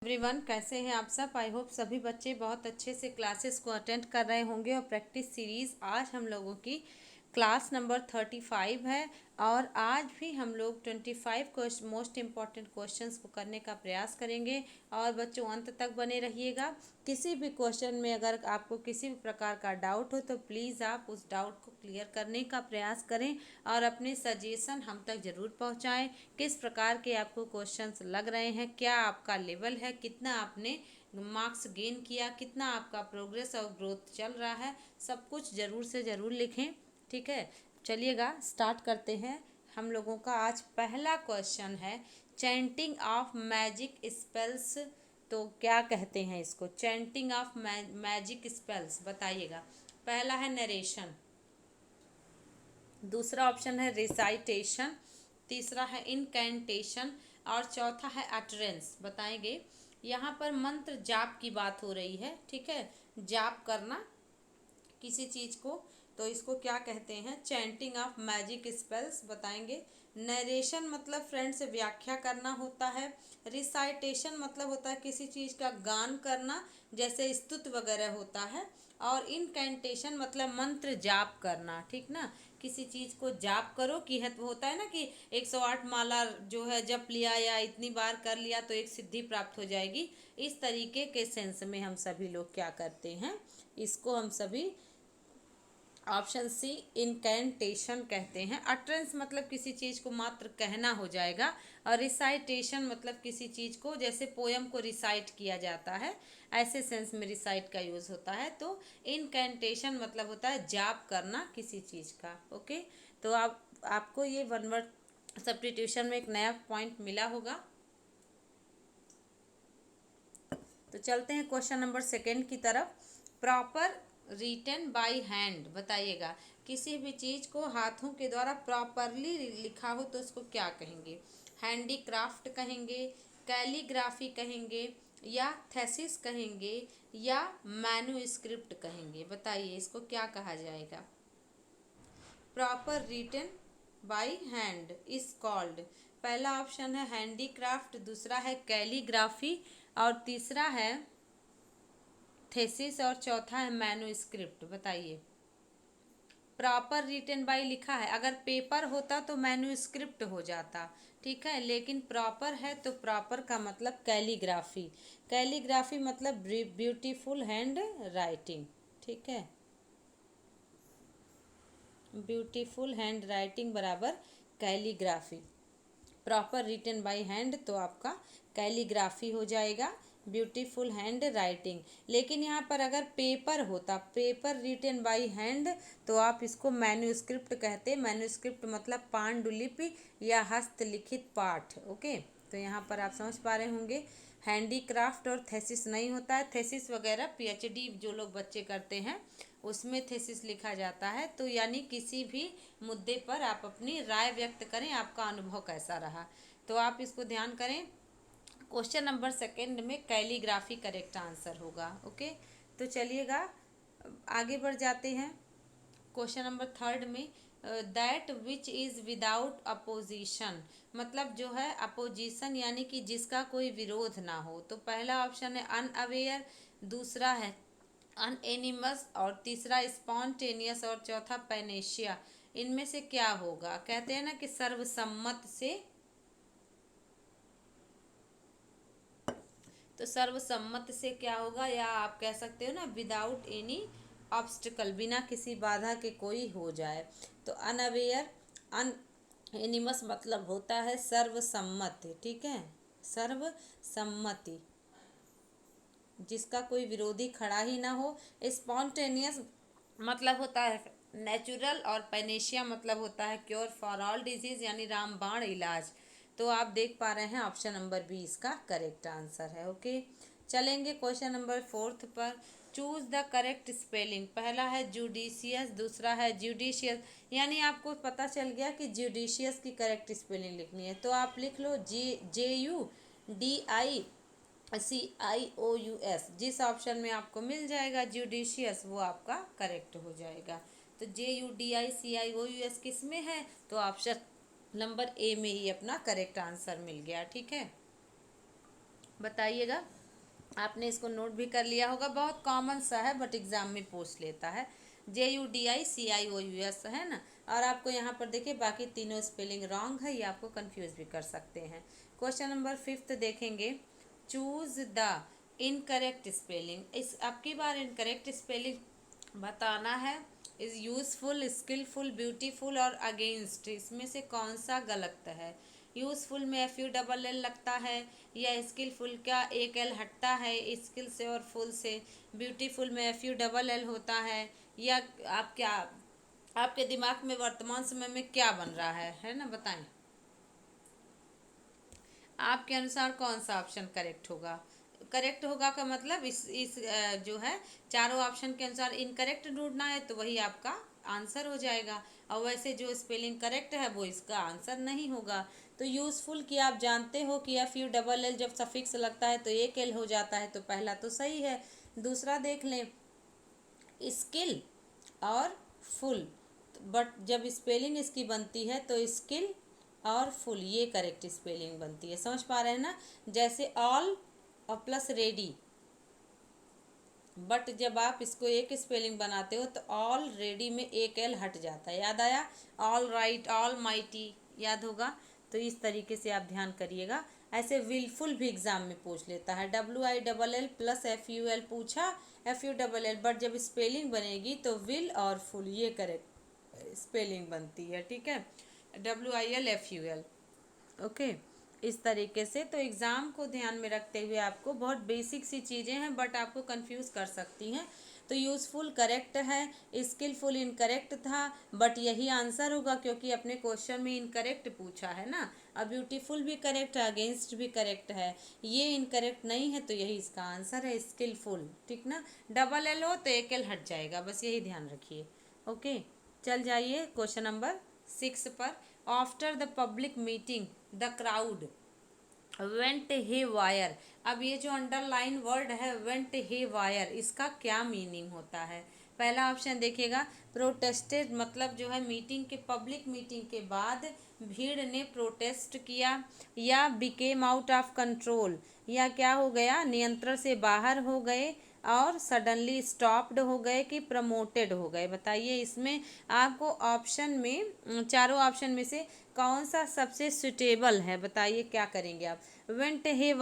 Everyone, कैसे हैं आप सब। आई होप सभी बच्चे बहुत अच्छे से क्लासेस को अटेंड कर रहे होंगे। और प्रैक्टिस सीरीज़ आज हम लोगों की क्लास नंबर 35 है। और आज भी हम लोग 25 मोस्ट इम्पॉर्टेंट क्वेश्चंस को करने का प्रयास करेंगे। और बच्चों अंत तक बने रहिएगा। किसी भी क्वेश्चन में अगर आपको किसी भी प्रकार का डाउट हो तो प्लीज़ आप उस डाउट को क्लियर करने का प्रयास करें और अपने सजेशन हम तक ज़रूर पहुंचाएं। किस प्रकार के आपको क्वेश्चंस लग रहे हैं, क्या आपका लेवल है, कितना आपने मार्क्स गेन किया, कितना आपका प्रोग्रेस और ग्रोथ चल रहा है, सब कुछ ज़रूर से ज़रूर लिखें। ठीक है, चलिएगा स्टार्ट करते हैं। हम लोगों का आज पहला क्वेश्चन है चैंटिंग ऑफ मैजिक स्पेल्स। तो क्या कहते हैं इसको, चैंटिंग ऑफ मैजिक स्पेल्स, बताइएगा। पहला है नरेशन, दूसरा ऑप्शन है रिसाइटेशन, तीसरा है इनकैंटेशन और चौथा है अटरेंस। बताएंगे। यहाँ पर मंत्र जाप की बात हो रही है। ठीक है, जाप करना किसी चीज़ को, तो इसको क्या कहते हैं, चैंटिंग ऑफ मैजिक स्पेल्स। बताएंगे। नरेशन मतलब फ्रेंड्स व्याख्या करना होता है। रिसाइटेशन मतलब होता है किसी चीज़ का गान करना, जैसे स्तुति वगैरह होता है। और इनकैंटेशन मतलब मंत्र जाप करना। ठीक ना, किसी चीज़ को जाप करो कि है, तो होता है ना कि 108 माला जो है जप लिया या इतनी बार कर लिया तो एक सिद्धि प्राप्त हो जाएगी। इस तरीके के सेंस में हम सभी लोग क्या करते हैं, इसको हम सभी ऑप्शन सी इनकैंटेशन कहते हैं। अटरेंस मतलब किसी चीज़ को मात्र कहना हो जाएगा। और रिसाइटेशन मतलब किसी चीज़ को, जैसे पोयम को रिसाइट किया जाता है, ऐसे सेंस में रिसाइट का यूज़ होता है। तो इनकैंटेशन मतलब होता है जाप करना किसी चीज़ का। ओके, तो आपको ये वन वर्ड सब्स्टिट्यूशन में एक नया पॉइंट मिला होगा। तो चलते हैं क्वेश्चन नंबर सेकेंड की तरफ। प्रॉपर रिटन बाय हैंड, बताइएगा। किसी भी चीज़ को हाथों के द्वारा प्रॉपरली लिखा हो तो उसको क्या कहेंगे, हैंडीक्राफ्ट कहेंगे, कैलीग्राफी कहेंगे, या थेसिस कहेंगे, या मैन्युस्क्रिप्ट कहेंगे। बताइए इसको क्या कहा जाएगा। Proper written by hand is called, पहला ऑप्शन है हैंडीक्राफ्ट, दूसरा है कैलीग्राफी और तीसरा है थेसिस और चौथा है मैन्युस्क्रिप्ट। बताइए। प्रॉपर रिटन बाय लिखा है, अगर पेपर होता तो मैन्युस्क्रिप्ट हो जाता। ठीक है, लेकिन प्रॉपर है तो प्रॉपर का मतलब कैलीग्राफी। कैलीग्राफी मतलब ब्यूटीफुल हैंड राइटिंग। ठीक है, ब्यूटीफुल हैंड राइटिंग बराबर calligraphy. Proper written by hand तो आपका कैलीग्राफी हो जाएगा, ब्यूटीफुल हैंड राइटिंग। लेकिन यहाँ पर अगर पेपर होता, पेपर रिटन बाय हैंड, तो आप इसको मैन्युस्क्रिप्ट कहते। मैन्युस्क्रिप्ट मतलब पांडुलिपि या हस्तलिखित पाठ। ओके, तो यहाँ पर आप समझ पा रहे होंगे। हैंडीक्राफ्ट और थेसिस नहीं होता है। थेसिस वगैरह पीएचडी जो लोग बच्चे करते हैं उसमें थेसिस लिखा जाता है। तो यानी किसी भी मुद्दे पर आप अपनी राय व्यक्त करें, आपका अनुभव कैसा रहा, तो आप इसको ध्यान करें। क्वेश्चन नंबर सेकेंड में कैलीग्राफी करेक्ट आंसर होगा। ओके, तो चलिएगा आगे बढ़ जाते हैं। क्वेश्चन नंबर थर्ड में that which is without opposition, मतलब जो है अपोजिशन यानी कि जिसका कोई विरोध ना हो। तो पहला ऑप्शन है अनअवेयर, दूसरा है अनएनिमस और तीसरा स्पॉन्टेनियस और चौथा पैनेशिया। इनमें से क्या होगा, कहते हैं ना कि सर्वसम्मत से, तो सर्वसम्मत से क्या होगा, या आप कह सकते हो ना विदाउट एनी ऑब्स्टिकल, बिना किसी बाधा के कोई हो जाए। तो अनअवेयर अन एनिमस मतलब होता है सर्वसम्मति। ठीक है, सर्वसम्मति, जिसका कोई विरोधी खड़ा ही ना हो। स्पॉन्टेनियस मतलब होता है नेचुरल, और पैनेशिया मतलब होता है क्योर फॉर ऑल डिजीज, यानी रामबाण इलाज। तो आप देख पा रहे हैं ऑप्शन नंबर बी इसका करेक्ट आंसर है। ओके, चलेंगे क्वेश्चन नंबर फोर्थ पर। चूज द करेक्ट स्पेलिंग, पहला है जुडिशियस, दूसरा है ज्यूडिशियस। यानी आपको पता चल गया कि ज्यूडिशियस की करेक्ट स्पेलिंग लिखनी है, तो आप लिख लो JUDICIOUS। जिस ऑप्शन में आपको मिल जाएगा ज्यूडिशियस वो आपका करेक्ट हो जाएगा। तो JUDICIOUS किस में है, तो ऑप्शन नंबर ए में ही अपना करेक्ट आंसर मिल गया। ठीक है, बताइएगा। आपने इसको नोट भी कर लिया होगा, बहुत कॉमन सा है बट एग्जाम में पूछ लेता है। JUDICIOUS है ना। और आपको यहाँ पर देखिए बाकी तीनों स्पेलिंग रॉन्ग है, ये आपको कंफ्यूज भी कर सकते हैं। क्वेश्चन नंबर 5 देखेंगे। Choose the incorrect spelling. इस आपकी बार इनकरेक्ट स्पेलिंग बताना है। इज यूजफुल, स्किलफुल, ब्यूटीफुल और अगेंस्ट, इसमें से कौन सा गलत है। यूजफुल में FULL लगता है, या स्किलफुल का एक एल हटता है स्किल से और फुल से। ब्यूटीफुल में FULL होता है, या आप क्या, आपके दिमाग में वर्तमान समय में क्या बन रहा है ना, बताएं आपके अनुसार कौन सा ऑप्शन करेक्ट होगा। करेक्ट होगा का मतलब इस जो है चारों ऑप्शन के अनुसार इनकरेक्ट ढूंढना है, तो वही आपका आंसर हो जाएगा। और वैसे जो स्पेलिंग करेक्ट है वो इसका आंसर नहीं होगा। तो यूज़फुल की आप जानते हो कि FULL जब सफिक्स लगता है तो एक एल हो जाता है, तो पहला तो सही है। दूसरा देख लें, स्किल और फुल, बट जब स्पेलिंग इसकी बनती है तो स्किल और फुल ये करेक्ट स्पेलिंग बनती है, समझ पा रहे हैं ना। जैसे ऑल और प्लस रेडी, बट जब आप इसको एक स्पेलिंग बनाते हो तो ऑल रेडी में एक एल हट जाता है, याद आया। ऑल राइट, ऑल माइटी, याद होगा। तो इस तरीके से आप ध्यान करिएगा। ऐसे विलफुल भी एग्जाम में पूछ लेता है, WILL प्लस FUL पूछा, FULL, बट जब स्पेलिंग बनेगी तो विल और फुल ये करेक्ट स्पेलिंग बनती है, ठीक है। WILFUL, okay. इस तरीके से तो एग्ज़ाम को ध्यान में रखते हुए आपको बहुत बेसिक सी चीज़ें हैं बट आपको कंफ्यूज कर सकती हैं। तो यूज़फुल करेक्ट है, स्किलफुल इनकरेक्ट था, बट यही आंसर होगा क्योंकि अपने क्वेश्चन में इनकरेक्ट पूछा है ना। अब ब्यूटीफुल भी करेक्ट है, अगेंस्ट भी करेक्ट है, ये इनकरेक्ट नहीं है, तो यही इसका आंसर है स्किलफुल, ठीक ना। DLL हो तो एक एल हट जाएगा, बस यही ध्यान रखिए, ओके। चल जाइए क्वेश्चन नंबर 6 पर। After the public meeting the crowd went haywire. अब ये जो अंडरलाइन वर्ड है वेंट हे वायर, इसका क्या मीनिंग होता है। पहला ऑप्शन देखिएगा, प्रोटेस्टेड, मतलब जो है मीटिंग के, पब्लिक मीटिंग के बाद भीड़ ने प्रोटेस्ट किया, या बिकेम आउट ऑफ कंट्रोल, या क्या हो गया, नियंत्रण से बाहर हो गए, और सडनली स्टॉप्ड हो गए, कि प्रमोटेड हो गए। बताइए इसमें आपको ऑप्शन में, चारों ऑप्शन में से कौन सा सबसे सुटेबल है, बताइए क्या करेंगे आप। वेंट हे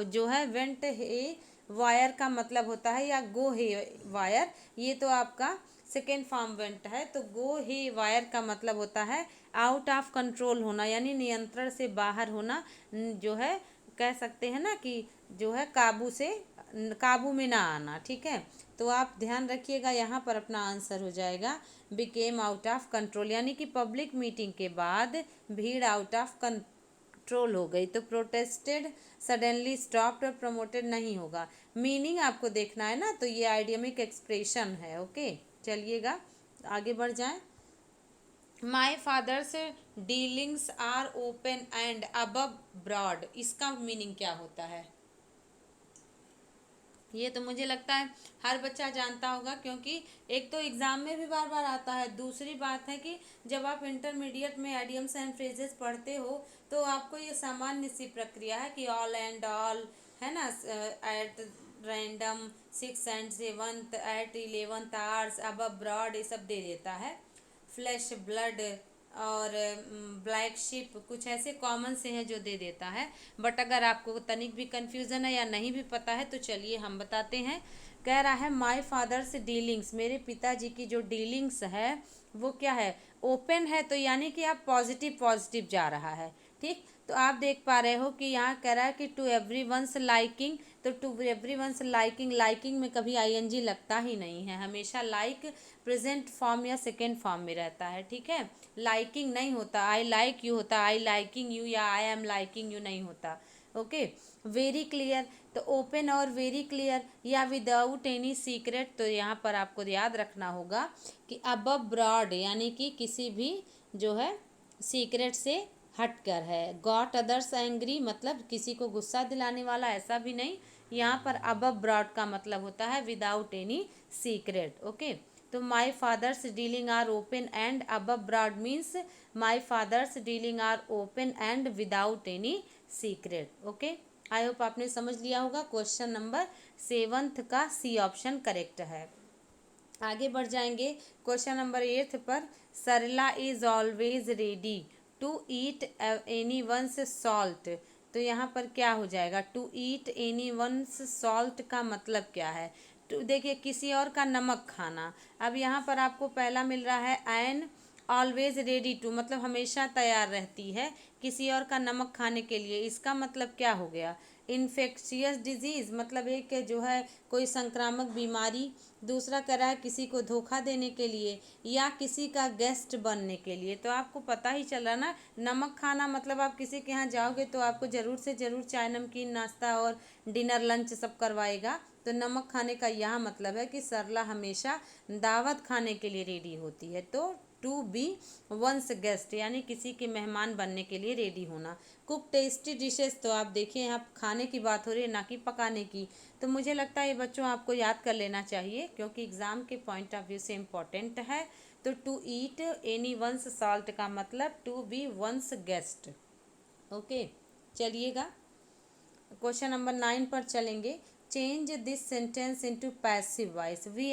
जो है वेंट हे वायर का मतलब होता है, या गो हे वायर, ये तो आपका सेकेंड फॉर्म वेंट है। तो गो हे वायर का मतलब होता है आउट ऑफ कंट्रोल होना, यानी नियंत्रण से बाहर होना, जो है कह सकते हैं ना कि जो है काबू से, काबू में ना आना, ठीक है। तो आप ध्यान रखिएगा, यहाँ पर अपना आंसर हो जाएगा बिकेम आउट ऑफ कंट्रोल, यानी कि पब्लिक मीटिंग के बाद भीड़ आउट ऑफ कंट्रोल हो गई। तो प्रोटेस्टेड, सडनली स्टॉप्ड और प्रमोटेड नहीं होगा। मीनिंग आपको देखना है ना, तो ये आइडियमिक एक्सप्रेशन है, ओके। चलिएगा आगे बढ़ जाएं। My father's dealings are open and above broad, इसका मीनिंग क्या होता है। ये तो मुझे लगता है हर बच्चा जानता होगा, क्योंकि एक तो एग्ज़ाम में भी बार बार आता है, दूसरी बात है कि जब आप इंटरमीडिएट में एडियम्स एंड फ्रेजेस पढ़ते हो तो आपको ये सामान्य सी प्रक्रिया है कि ऑल एंड ऑल, है ना, at random, 6 and 7 at 11 hours, अब ब्रॉड, ये सब दे देता है। फ्लैश ब्लड और ब्लैक शिप, कुछ ऐसे कॉमन से हैं जो दे देता है। बट अगर आपको तनिक भी कन्फ्यूज़न है या नहीं भी पता है तो चलिए हम बताते हैं। कह रहा है माय फादर्स डीलिंग्स, मेरे पिताजी की जो डीलिंग्स है वो क्या है, ओपन है, तो यानी कि आप पॉजिटिव पॉजिटिव जा रहा है, ठीक। तो आप देख पा रहे हो कि यहाँ कह रहा है कि टू एवरी वंस लाइकिंग, तो to every one's liking, liking में कभी ING लगता ही नहीं है, हमेशा लाइक प्रेजेंट फॉर्म या सेकेंड फॉर्म में रहता है, ठीक है। लाइकिंग नहीं होता, आई लाइक यू होता, आई लाइकिंग यू या आई एम लाइकिंग यू नहीं होता, ओके। वेरी क्लियर, तो ओपन और वेरी क्लियर, या विदाउट एनी सीक्रेट, तो यहाँ पर आपको याद रखना होगा कि अबव ब्रॉड, यानी कि किसी भी जो है सीक्रेट से हटकर है। गॉट अदर्स एंग्री, मतलब किसी को गुस्सा दिलाने वाला, ऐसा भी नहीं। यहाँ पर अबव ब्रॉड का मतलब होता है विदाउट एनी सीक्रेट, ओके। तो my father's dealing are open and above board means my father's dealing are open and without any secret, okay. I hope आपने समझ लिया होगा। क्वेश्चन नंबर 7 का सी ऑप्शन करेक्ट है। आगे बढ़ जाएंगे क्वेश्चन नंबर 8 पर। Sarla is always ready to eat any once salt. तो यहाँ पर क्या हो जाएगा, to eat any once salt का मतलब क्या है। तो देखिए किसी और का नमक खाना। अब यहाँ पर आपको पहला मिल रहा है एन ऑलवेज रेडी टू, मतलब हमेशा तैयार रहती है किसी और का नमक खाने के लिए। इसका मतलब क्या हो गया, इन्फेक्शियस डिजीज, मतलब एक जो है कोई संक्रामक बीमारी। दूसरा कह रहा है किसी को धोखा देने के लिए या किसी का गेस्ट बनने के लिए। तो आपको पता ही चला ना, नमक खाना मतलब आप किसी के यहाँ जाओगे तो आपको ज़रूर से ज़रूर चाय नमकीन नाश्ता और डिनर लंच सब करवाएगा। तो नमक खाने का यह मतलब है कि सरला हमेशा दावत खाने के लिए रेडी होती है। तो टू बी वंस गेस्ट यानी किसी के मेहमान बनने के लिए रेडी होना। कुक टेस्टी डिशेस, तो आप देखिए यहाँ खाने की बात हो रही है ना कि पकाने की। तो मुझे लगता है ये बच्चों आपको याद कर लेना चाहिए क्योंकि एग्ज़ाम के पॉइंट ऑफ व्यू से इम्पॉर्टेंट है। तो to eat any once salt का मतलब to be one's guest. Okay, चलिएगा क्वेश्चन नंबर 9 पर चलेंगे। Change this sentence into passive voice. We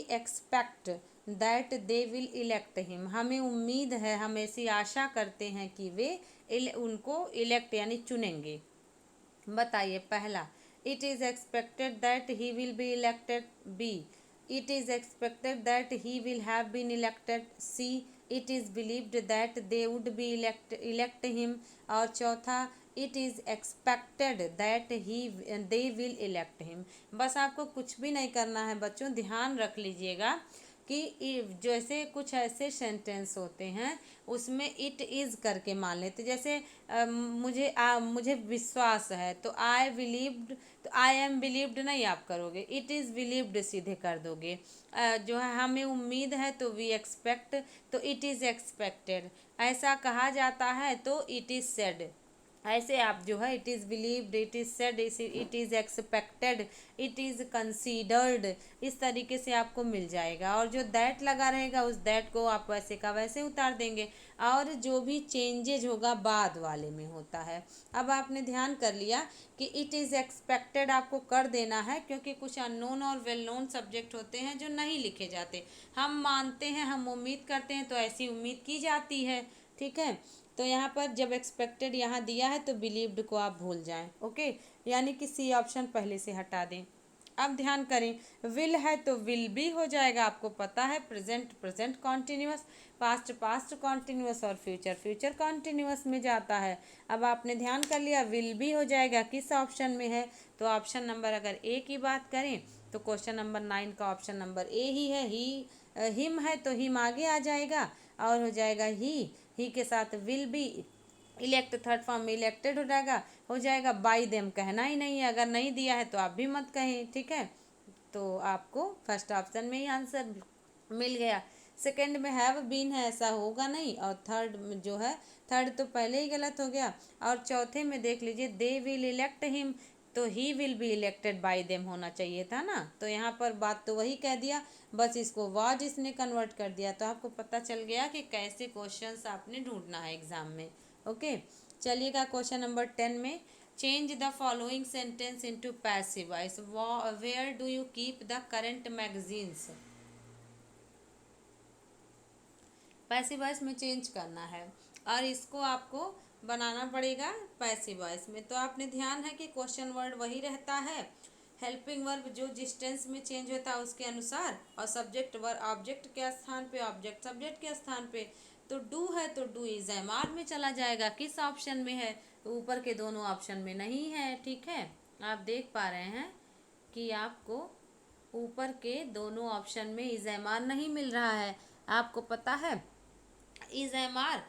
expect that they will elect him. हमें उम्मीद है, हम ऐसी आशा करते हैं कि वे उनको इलेक्ट यानी चुनेंगे। बताइए पहला, it is expected that he will be elected. B, it is expected that he will have been elected. C, it is believed that they would be elect him. और चौथा, it is expected that he they will elect him. बस आपको कुछ भी नहीं करना है बच्चों, ध्यान रख लीजिएगा कि जैसे कुछ ऐसे सेंटेंस होते हैं उसमें इट इज़ करके मान लेते। जैसे मुझे विश्वास है तो आई बिलीव्ड, तो आई एम बिलीव्ड नहीं आप करोगे, इट इज़ बिलीव्ड सीधे कर दोगे। जो है हमें उम्मीद है तो वी एक्सपेक्ट, तो इट इज़ एक्सपेक्टेड। ऐसा कहा जाता है तो इट इज़ सेड। ऐसे आप जो है it is believed, it is said, it is expected, it is considered, इस तरीके से आपको मिल जाएगा। और जो दैट लगा रहेगा उस दैट को आप वैसे का वैसे उतार देंगे। और जो भी चेंजेज होगा बाद वाले में होता है। अब आपने ध्यान कर लिया कि इट इज़ एक्सपेक्टेड आपको कर देना है क्योंकि कुछ अननोन और वेल नोन सब्जेक्ट होते हैं जो नहीं लिखे जाते। हम मानते हैं, हम उम्मीद करते हैं तो ऐसी उम्मीद की जाती है। ठीक है, तो यहाँ पर जब एक्सपेक्टेड यहाँ दिया है तो बिलीव्ड को आप भूल जाएं। ओके, यानी कि सी ऑप्शन पहले से हटा दें। अब ध्यान करें, विल है तो विल भी हो जाएगा, आपको पता है। Present present continuous, past past continuous और फ्यूचर फ्यूचर कॉन्टिन्यूअस में जाता है। अब आपने ध्यान कर लिया विल भी हो जाएगा, किस ऑप्शन में है, तो ऑप्शन नंबर अगर ए की बात करें तो क्वेश्चन नंबर 9 का ऑप्शन नंबर ए ही है। ही हिम है तो हिम आगे आ जाएगा और हो जाएगा ही के साथ will be, elect third form में इलेक्टेड हो जाएगा बाई देम, कहना ही नहीं है। अगर नहीं दिया है तो आप भी मत कहें। ठीक है, तो आपको फर्स्ट ऑप्शन में ही आंसर मिल गया। सेकंड में हैव बीन है, ऐसा होगा नहीं। और थर्ड में जो है, थर्ड तो पहले ही गलत हो गया। और चौथे में देख लीजिए दे विल इलेक्ट हिम, तो ही will be elected by them होना चाहिए था ना। तो यहाँ पर बात तो वही कह दिया, बस इसको वाज इसने कन्वर्ट कर दिया। तो आपको पता चल गया कि कैसे क्वेश्चंस आपने ढूंढना है एग्जाम में। ओके, चलिएगा क्वेश्चन नंबर 10 में। Change the following sentence into passive voice. Where do you keep the current magazines. Passive voice में चेंज करना है और इसको आपको बनाना पड़ेगा पैसिव वॉइस में। तो आपने ध्यान है कि क्वेश्चन वर्ड वही रहता है, हेल्पिंग वर्ब जो जिस टेंस में चेंज होता है उसके अनुसार, और सब्जेक्ट वर्ब ऑब्जेक्ट के स्थान पे, ऑब्जेक्ट सब्जेक्ट के स्थान पे। तो डू है तो डू इज एम आर में चला जाएगा, किस ऑप्शन में है, तो ऊपर के दोनों ऑप्शन में नहीं है। ठीक है, आप देख पा रहे हैं कि आपको ऊपर के दोनों ऑप्शन में इज एम आर नहीं मिल रहा है। आपको पता है is am are,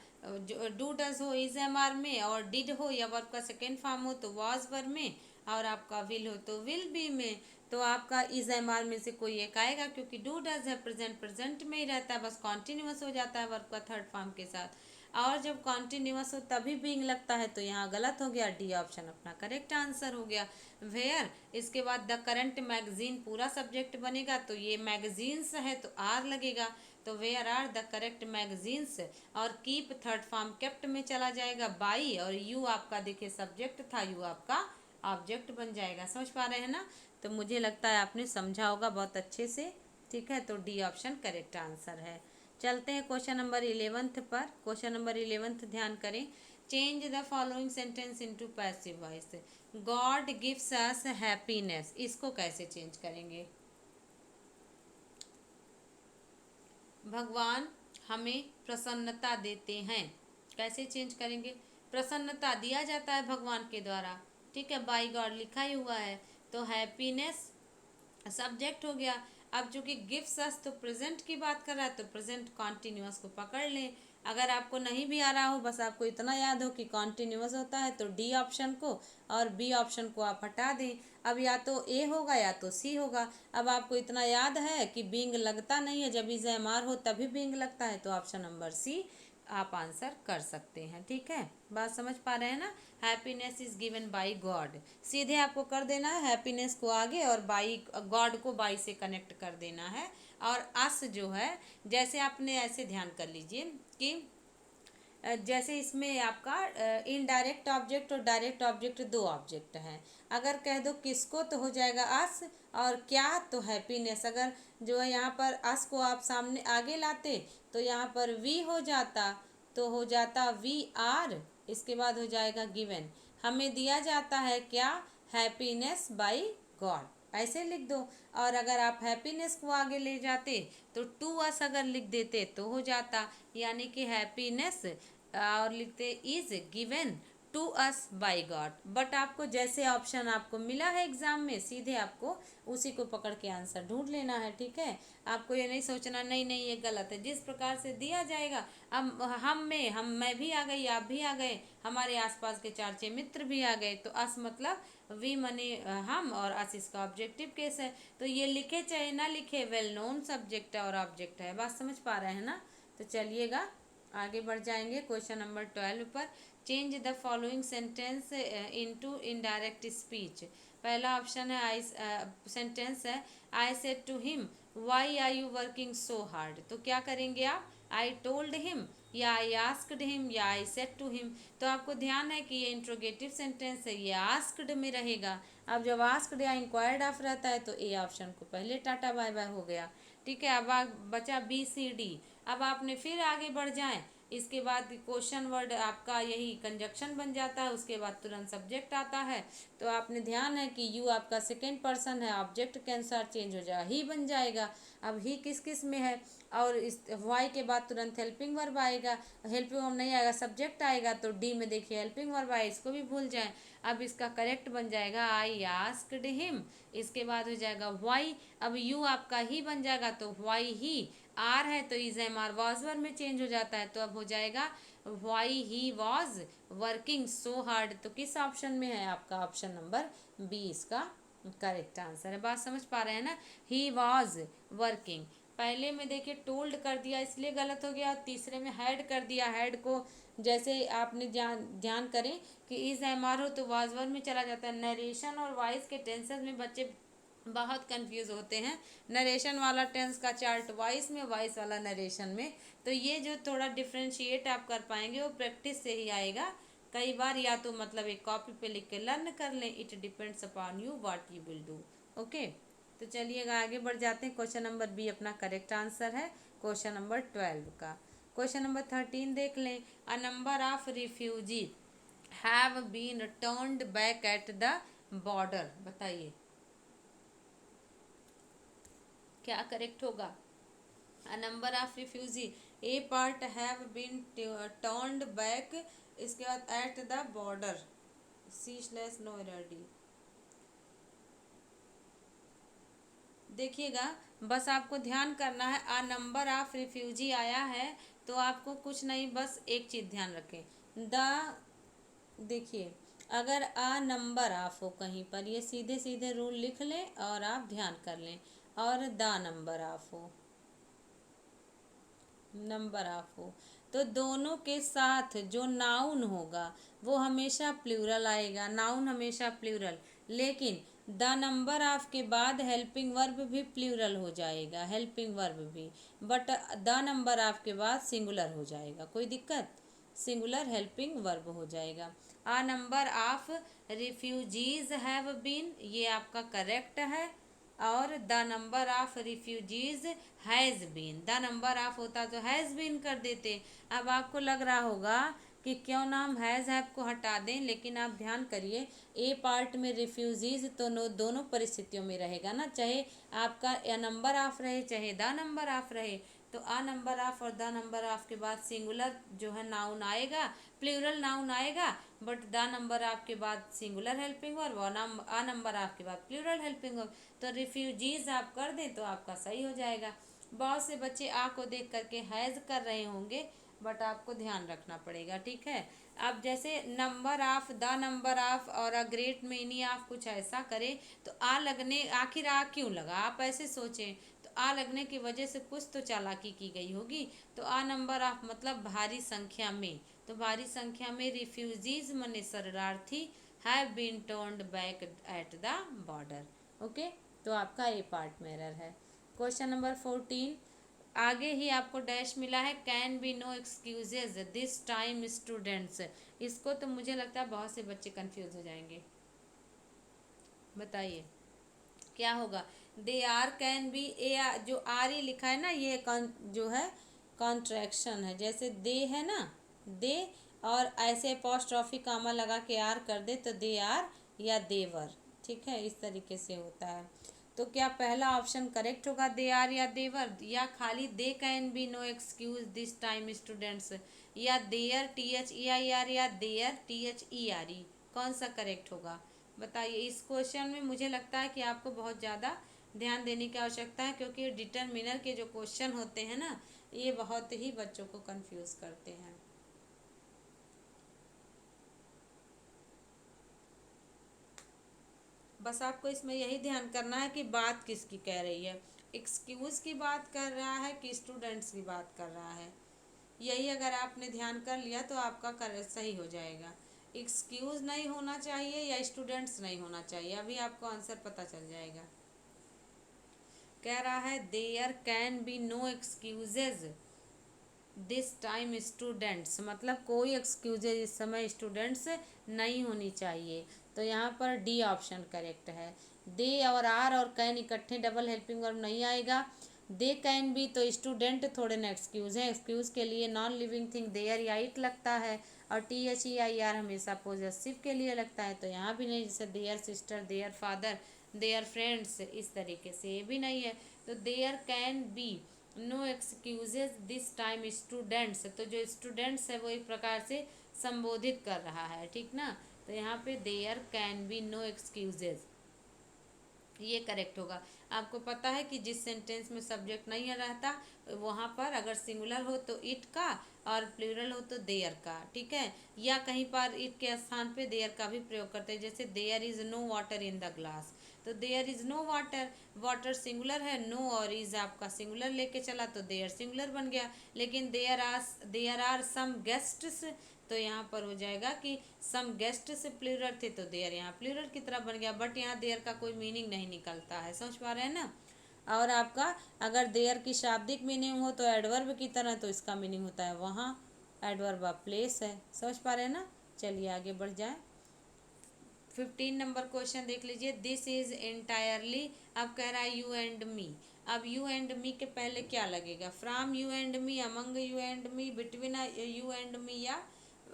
do does हो इज एम आर में, और डिड हो या वर्ब का सेकेंड फॉर्म हो तो वाज वर्ब में, और आपका विल हो तो विल बी में। तो आपका इज एम आर में से कोई एक आएगा क्योंकि डू डज है प्रेजेंट प्रेजेंट में ही रहता है, बस कॉन्टिन्यूअस हो जाता है वर्ब का थर्ड फॉर्म के साथ। और जब कॉन्टिन्यूअस हो तभी बीइंग लगता है, तो यहाँ गलत हो गया, डी ऑप्शन अपना करेक्ट आंसर हो गया। वेयर, इसके बाद द करंट मैगजीन पूरा सब्जेक्ट बनेगा, तो ये मैगजीन्स है तो आर लगेगा। तो where are the correct magazines, और कीप थर्ड फॉर्म केप्ट में चला जाएगा बाई, और यू आपका देखिए सब्जेक्ट था, यू आपका ऑब्जेक्ट बन जाएगा। समझ पा रहे हैं ना? तो मुझे लगता है आपने समझा होगा बहुत अच्छे से। ठीक है, तो डी ऑप्शन करेक्ट आंसर है। चलते हैं क्वेश्चन नंबर 11 पर। क्वेश्चन नंबर 11 ध्यान करें। Change the following sentence into passive voice. God gives us happiness, इसको कैसे चेंज करेंगे? भगवान हमें प्रसन्नता देते हैं, कैसे चेंज करेंगे? प्रसन्नता दिया जाता है भगवान के द्वारा, ठीक है, बाई गॉड लिखा ही हुआ है, तो हैप्पीनेस सब्जेक्ट हो गया। अब जो कि गिफ्ट्स अस तो प्रेजेंट की बात कर रहा है, तो प्रेजेंट कॉन्टिन्यूअस को पकड़ लें। अगर आपको नहीं भी आ रहा हो, बस आपको इतना याद हो कि कॉन्टिन्यूअस होता है, तो डी ऑप्शन को और बी ऑप्शन को आप हटा दें। अब या तो ए होगा या तो सी होगा। अब आपको इतना याद है कि बींग लगता नहीं है, जब इज एम आर हो तभी बींग लगता है, तो ऑप्शन नंबर सी आप आंसर कर सकते हैं। ठीक है, बात समझ पा रहे हैं ना? Happiness is given by God, सीधे आपको कर देना है हैप्पीनेस को आगे, और बाई गॉड को बाई से कनेक्ट कर देना है। और अस जो है, जैसे आपने ऐसे ध्यान कर लीजिए कि जैसे इसमें आपका इनडायरेक्ट ऑब्जेक्ट और डायरेक्ट ऑब्जेक्ट दो ऑब्जेक्ट हैं। अगर कह दो किसको तो हो जाएगा अस, और क्या तो हैप्पीनेस। अगर जो है यहाँ पर अस को आप सामने आगे लाते तो यहाँ पर वी हो जाता, तो हो जाता वी आर, इसके बाद हो जाएगा गिवन। हमें दिया जाता है क्या? हैप्पीनेस बाय गॉड, ऐसे लिख दो। और अगर आप हैप्पीनेस को आगे ले जाते तो टू अस अगर लिख देते तो हो जाता, यानी कि हैप्पीनेस और लिखते is given to us by God. But आपको जैसे ऑप्शन आपको मिला है एग्जाम में, सीधे आपको उसी को पकड़ के आंसर ढूंढ लेना है। ठीक है, आपको ये नहीं सोचना नहीं नहीं ये गलत है, जिस प्रकार से दिया जाएगा। अब मैं भी आ गई, आप भी आ गए, हमारे आसपास के चार छह मित्र भी आ गए, तो अस मतलब वी मने हम, और अस इसका ऑब्जेक्टिव केस है। तो ये लिखे चाहे ना लिखे, वेल नोन सब्जेक्ट है और ऑब्जेक्ट है। बात समझ पा रहे हैं ना? तो चलिएगा आगे बढ़ जाएंगे क्वेश्चन नंबर 12 पर। Change the following sentence into indirect speech. पहला ऑप्शन है आई, सेंटेंस है I said to him why are you working so hard. तो क्या करेंगे आप? आई टोल्ड हिम, या आई आस्क्ड हिम, या आई सेड टू हिम। तो आपको ध्यान है कि ये इंट्रोगेटिव सेंटेंस है, ये आस्क्ड में रहेगा। अब जब आस्क्ड या इंक्वायर्ड ऑफ रहता है तो ए ऑप्शन को पहले टाटा बाय बाय हो गया। ठीक है, अब बचा बी सी डी। अब आपने फिर आगे बढ़ जाएं, इसके बाद क्वेश्चन वर्ड आपका यही कंजक्शन बन जाता है, उसके बाद तुरंत सब्जेक्ट आता है। तो आपने ध्यान है कि यू आपका सेकेंड पर्सन है, ऑब्जेक्ट के अनुसार चेंज हो जाए ही बन जाएगा। अब ही किस किस में है, और इस वाई के बाद तुरंत हेल्पिंग वर्ब आएगा, हेल्पिंग वर्ब नहीं आएगा सब्जेक्ट आएगा, तो डी में देखिए हेल्पिंग वर्ब आए, इसको भी भूल जाएं। अब इसका करेक्ट बन जाएगा आई आस्क्ड हिम, इसके बाद हो जाएगा वाई। अब यू आपका ही बन जाएगा, तो वाई ही, आर है तो is am are was were में चेंज हो जाता है, तो अब हो जाएगा why he was working so hard. तो किस ऑप्शन में है आपका? ऑप्शन नंबर बी इसका करेक्ट आंसर है। बात समझ पा रहे हैं ना? ही वॉज वर्किंग, पहले में देखिए टोल्ड कर दिया इसलिए गलत हो गया, और तीसरे में हैड कर दिया। हैड को जैसे आपने ध्यान करें कि इज एम आर हो तो वाज वर में चला जाता है। नरेशन और वॉइस के टेंसेस में बच्चे बहुत कंफ्यूज होते हैं। नरेशन वाला टेंस का चार्ट वॉइस में, वॉइस वाला नरेशन में। तो ये जो थोड़ा डिफ्रेंशिएट आप कर पाएंगे वो प्रैक्टिस से ही आएगा। कई बार या तो मतलब एक कॉपी पे लिख के लर्न कर लें, it depends upon you what you will do. Okay, तो चलिएगा आगे बढ़ जाते हैं। क्वेश्चन नंबर बी अपना करेक्ट आंसर है क्वेश्चन नंबर 12 का। क्वेश्चन नंबर 13 देख लें। A number of refugee have been turned back at the border. बताइए क्या करेक्ट होगा? A number of refugee, A part have been turned back, इसके बाद at the border, C slash no error D. देखिएगा, बस आपको ध्यान करना है, आ नंबर ऑफ रिफ्यूजी आया है तो आपको कुछ नहीं, बस एक चीज़ ध्यान रखें। द, देखिए अगर आ नंबर ऑफ हो कहीं पर, ये सीधे सीधे रूल लिख लें और आप ध्यान कर लें, और द नंबर ऑफ हो, नंबर ऑफ हो, तो दोनों के साथ जो नाउन होगा वो हमेशा प्लूरल आएगा। नाउन हमेशा प्लूरल, लेकिन द नंबर ऑफ के बाद हेल्पिंग वर्ब भी प्लूरल हो जाएगा, हेल्पिंग वर्ब भी, बट द नंबर ऑफ के बाद सिंगुलर हो जाएगा, कोई दिक्कत, सिंगुलर हेल्पिंग वर्ब हो जाएगा। A number of refugees have been, ये आपका करेक्ट है। और the number of refugees has been, the number of होता तो हैज़ बीन कर देते। अब आपको लग रहा होगा कि क्यों ना हम हैज़ हैव को हटा दें, लेकिन आप ध्यान करिए ए पार्ट में रिफ्यूजीज तो दोनों परिस्थितियों में रहेगा ना, चाहे आपका ए नंबर ऑफ रहे चाहे द नंबर ऑफ रहे, तो आ नंबर ऑफ और द नंबर ऑफ के बाद सिंगुलर जो है नाउन आएगा, प्लूरल नाउन आएगा, बट द नंबर ऑफ के बाद सिंगुलर हेल्पिंग वर्ब और आ नंबर ऑफ के बाद प्लूरल हेल्पिंग वर्ब, तो रिफ्यूजीज आप कर दें तो आपका सही हो जाएगा। बहुत से बच्चे आ को देख करके हैज़ कर रहे होंगे, बट आपको ध्यान रखना पड़ेगा, ठीक है। अब जैसे number of, the number of और अ ग्रेट मेनी ऑफ कुछ ऐसा करे तो आ लगने, आखिर आ क्यों लगा, आप ऐसे सोचें तो आ लगने की वजह से कुछ तो चालाकी की गई होगी। तो आ नंबर ऑफ मतलब भारी संख्या में, तो भारी संख्या में रिफ्यूजीज मने शरणार्थी have been turned back at the border. Okay, तो आपका ए पार्ट में एरर है। क्वेश्चन नंबर 14, आगे ही आपको डैश मिला है, can be no excuses this time students, इसको तो मुझे लगता है बहुत से बच्चे कंफ्यूज हो जाएंगे, बताइए क्या होगा। दे आर कैन बी, ए जो आर ही लिखा है ना, ये जो है कॉन्ट्रैक्शन है, जैसे दे है ना, दे और ऐसे अपोस्ट्रोफी कामा लगा के आर कर दे तो दे आर या देवर, ठीक है, इस तरीके से होता है। तो क्या पहला ऑप्शन करेक्ट होगा, दे आर या देवर, या खाली they can be no excuse this time students, या there T H E I R या there T H E R E, कौन सा करेक्ट होगा बताइए। इस क्वेश्चन में मुझे लगता है कि आपको बहुत ज़्यादा ध्यान देने की आवश्यकता है, क्योंकि डिटरमिनर के जो क्वेश्चन होते हैं ना, ये बहुत ही बच्चों को कंफ्यूज करते हैं। बस आपको इसमें यही ध्यान करना है कि बात किसकी कह रही है, एक्सक्यूज़ की बात कर रहा है कि स्टूडेंट्स की बात कर रहा है। यही अगर आपने ध्यान कर लिया तो आपका कर सही हो जाएगा। एक्सक्यूज़ नहीं होना चाहिए या स्टूडेंट्स नहीं होना चाहिए, अभी आपको आंसर पता चल जाएगा। कह रहा है there can be no excuses this time students, मतलब कोई एक्सक्यूजेज इस समय स्टूडेंट्स नहीं होनी चाहिए, तो यहाँ पर डी ऑप्शन करेक्ट है। दे और आर और कैन इकट्ठे डबल हेल्पिंग वर्ब नहीं आएगा। दे कैन बी तो स्टूडेंट थोड़े ना एक्सक्यूज है, एक्सक्यूज के लिए नॉन लिविंग थिंग देयर या इट लगता है, और T H E I R हमेशा पॉजेसिव के लिए लगता है, तो यहाँ भी नहीं, जैसे their sister, their father, their friends, इस तरीके से ये भी नहीं है। तो there can be no excuses this time students, तो जो स्टूडेंट्स है वो एक प्रकार से संबोधित कर रहा है, ठीक ना, तो यहाँ पे there can be no excuses, ये करेक्ट होगा। आपको पता है कि जिस सेंटेंस में सब्जेक्ट नहीं रहता वहाँ पर अगर सिंगुलर हो तो इट का और प्लूरल हो तो देयर का, ठीक है, या कहीं पर इट के स्थान पे देयर का भी प्रयोग करते हैं, जैसे there is no water in the glass, तो there is no water, water singular है, नो और इज़ आपका सिंगुलर लेके चला तो देयर सिंगुलर बन गया। लेकिन देयर आर सम गेस्ट्स, तो यहाँ पर हो जाएगा कि सम गेस्ट से प्लूरल थे तो देयर यहाँ प्लूरल की तरह बन गया, बट यहाँ देयर का कोई मीनिंग नहीं निकलता है, समझ पा रहे हैं ना। और आपका अगर देयर की शाब्दिक मीनिंग हो तो एडवर्ब की तरह, तो इसका मीनिंग होता है वहाँ, एडवर्ब ऑफ प्लेस है, समझ पा रहे हैं ना। चलिए आगे बढ़ जाए। 15 नंबर क्वेश्चन देख लीजिए, दिस इज एंटायरली, अब कह रहा है यू एंड मी, अब यू एंड मी के पहले क्या लगेगा, from you and me, among you and me, between you and me,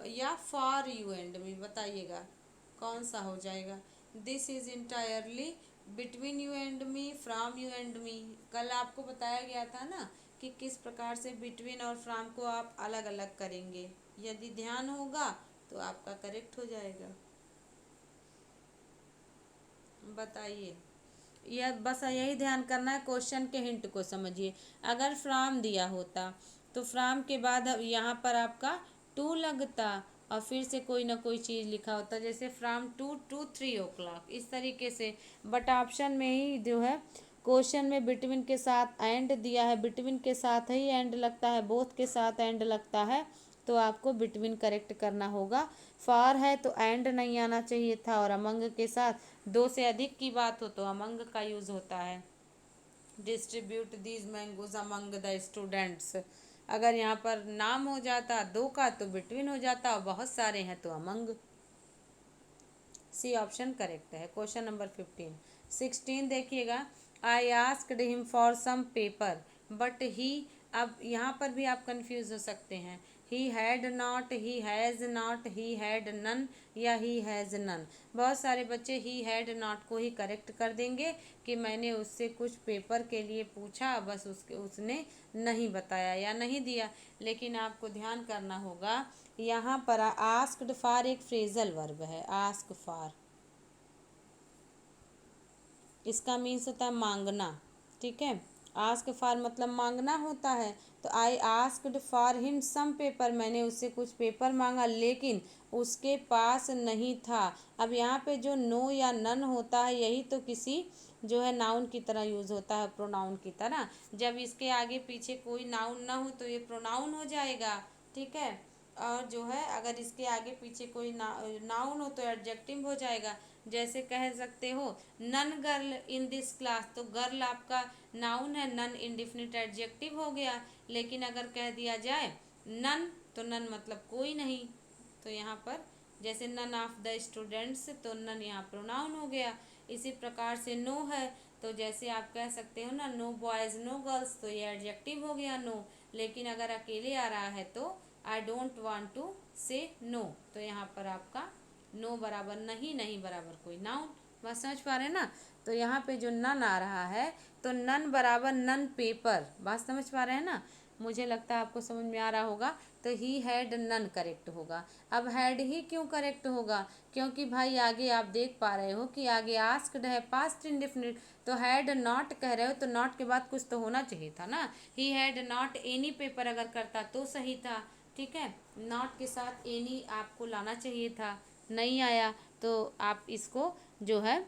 या फॉर यू एंड मी, बताइएगा कौन सा हो जाएगा। This is entirely between you and me, from you and me, कल आपको बताया गया था ना कि किस प्रकार से बिटवीन और फ्रॉम को आप अलग अलग करेंगे, यदि ध्यान होगा तो आपका करेक्ट हो जाएगा, बताइए। यह बस यही ध्यान करना है, क्वेश्चन के हिंट को समझिए। अगर फ्रॉम दिया होता तो फ्रॉम के बाद अब यहाँ पर आपका टू लगता और फिर से कोई ना कोई चीज़ लिखा होता, जैसे फ्रॉम 2 to 3 o'clock, इस तरीके से। बट ऑप्शन में ही जो है क्वेश्चन में बिटवीन के साथ एंड दिया है, बिटवीन के साथ ही एंड लगता है, बोथ के साथ एंड लगता है, तो आपको बिटवीन करेक्ट करना होगा। फॉर है तो एंड नहीं आना चाहिए था, और अमंग के साथ दो से अधिक की बात हो तो अमंग का यूज होता है। Distribute these mangoes among the students, अगर यहाँ पर नाम हो जाता दो का तो बिटवीन हो जाता, और बहुत सारे हैं तो अमंग। सी ऑप्शन करेक्ट है। क्वेश्चन नंबर 16 देखिएगा। I asked him for some paper but he, अब यहाँ पर भी आप कंफ्यूज हो सकते हैं। He had not, he has not, he had none या ही हैज़ नन। बहुत सारे बच्चे ही हैड नॉट को ही करेक्ट कर देंगे कि मैंने उससे कुछ पेपर के लिए पूछा, बस उसने नहीं बताया या नहीं दिया। लेकिन आपको ध्यान करना होगा, यहाँ पर आस्क्ड फॉर एक फ्रेजल वर्ब है। आस्क फॉर, इसका मीन्स होता है मांगना, ठीक है। आस्क फॉर मतलब मांगना होता है। तो I asked for him some paper, मैंने उससे कुछ पेपर मांगा लेकिन उसके पास नहीं था। अब यहाँ पे जो नो या नन होता है यही तो किसी जो है नाउन की तरह यूज होता है, प्रोनाउन की तरह। जब इसके आगे पीछे कोई नाउन ना हो तो ये प्रोनाउन हो जाएगा, ठीक है। और जो है अगर इसके आगे पीछे कोई नाउन हो तो एडजेक्टिव हो जाएगा। जैसे कह सकते हो none girl in this class, तो गर्ल आपका नाउन है, नन इंडिफिनिट एडजेक्टिव हो गया। लेकिन अगर कह दिया जाए नन, तो नन मतलब कोई नहीं। तो यहाँ पर जैसे नन ऑफ द स्टूडेंट्स, तो नन यहाँ प्रोनाउन हो गया। इसी प्रकार से नो है, तो जैसे आप कह सकते हो ना नो बॉयज़ नो गर्ल्स, तो ये एडजेक्टिव हो गया नो। लेकिन अगर अकेले आ रहा है तो आई डोंट वांट टू से नो, तो यहाँ पर आपका नो बराबर नहीं, नहीं बराबर कोई नाउन। बात समझ पा रहे हैं ना। तो यहाँ पे जो नन आ रहा है तो नन बराबर नन पेपर, बात समझ पा रहे हैं ना। मुझे लगता है आपको समझ में आ रहा होगा। तो ही हैड नन करेक्ट होगा। अब हैड ही क्यों करेक्ट होगा, क्योंकि भाई आगे आप देख पा रहे हो कि आगे आस्क्ड है पास्ट इंडेफिनिट, तो हैड नॉट कह रहे हो तो नॉट के बाद कुछ तो होना चाहिए था ना। ही हैड नॉट एनी पेपर अगर करता तो सही था, ठीक है। नॉट के साथ एनी आपको लाना चाहिए था, नहीं आया तो आप इसको जो है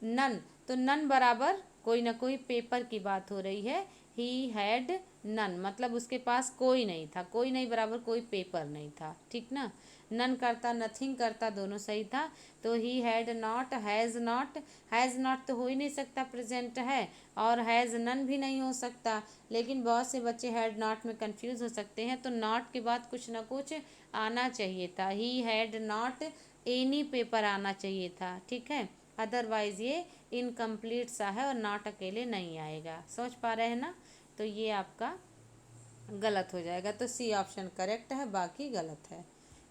नन, तो नन बराबर कोई ना कोई पेपर की बात हो रही है। ही हैड नन मतलब उसके पास कोई नहीं था, कोई नहीं बराबर कोई पेपर नहीं था, ठीक ना। नन करता नथिंग करता दोनों सही था। तो ही हैड नॉट, हैज़ नॉट तो हो ही नहीं सकता, प्रेजेंट है। और हैज़ नन भी नहीं हो सकता। लेकिन बहुत से बच्चे हैड नॉट में कंफ्यूज हो सकते हैं, तो नॉट के बाद कुछ ना कुछ आना चाहिए था। ही हैड नॉट एनी पेपर आना चाहिए था, ठीक है। अदरवाइज ये इनकम्प्लीट सा है और नॉट अकेले नहीं आएगा, समझ पा रहे हैं ना। तो ये आपका गलत हो जाएगा। तो सी ऑप्शन करेक्ट है, बाकी गलत है।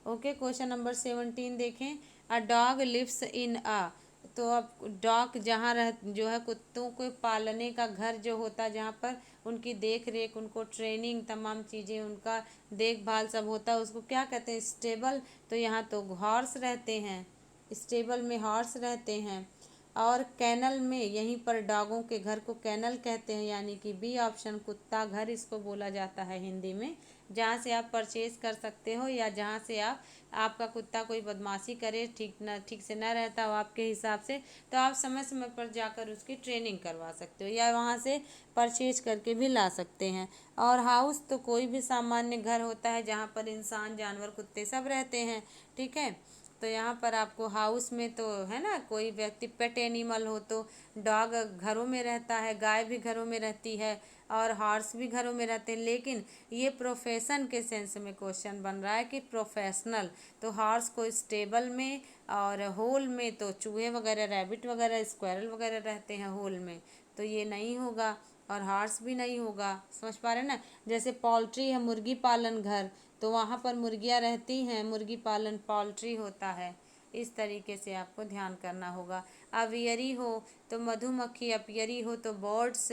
ओके, क्वेश्चन नंबर 17 देखें। अ डॉग लिव्स इन अ, तो अब डॉग जहाँ रह जो है कुत्तों को पालने का घर जो होता है, जहाँ पर उनकी देख रेख, उनको ट्रेनिंग, तमाम चीज़ें, उनका देखभाल सब होता है, उसको क्या कहते हैं, स्टेबल। तो यहाँ तो हॉर्स रहते हैं, स्टेबल में हॉर्स रहते हैं। और कैनल में, यहीं पर डॉगों के घर को कैनल कहते हैं, यानी कि बी ऑप्शन कुत्ता घर इसको बोला जाता है हिंदी में। जहाँ से आप परचेज कर सकते हो या जहाँ से आपका कुत्ता कोई बदमाशी करे, ठीक से न रहता हो आपके हिसाब से, तो आप समय समय पर जाकर उसकी ट्रेनिंग करवा सकते हो या वहाँ से परचेज करके भी ला सकते हैं। और हाउस तो कोई भी सामान्य घर होता है जहाँ पर इंसान, जानवर, कुत्ते सब रहते हैं, ठीक है। तो यहाँ पर आपको हाउस में तो है ना, कोई व्यक्ति पेट एनिमल हो तो डॉग घरों में रहता है, गाय भी घरों में रहती है और हॉर्स भी घरों में रहते हैं। लेकिन ये प्रोफेशन के सेंस में क्वेश्चन बन रहा है कि प्रोफेशनल, तो हॉर्स को स्टेबल में, और होल में तो चूहे वगैरह, रैबिट वगैरह, स्क्वायरल वगैरह रहते हैं होल में, तो ये नहीं होगा और हॉर्स भी नहीं होगा, समझ पा रहे हैं ना। जैसे पोल्ट्री है, मुर्गी पालन घर, तो वहाँ पर मुर्गियाँ रहती हैं, मुर्गी पालन पोल्ट्री होता है। इस तरीके से आपको ध्यान करना होगा। अवियरी हो तो मधुमक्खी, अपियरी हो तो बर्ड्स,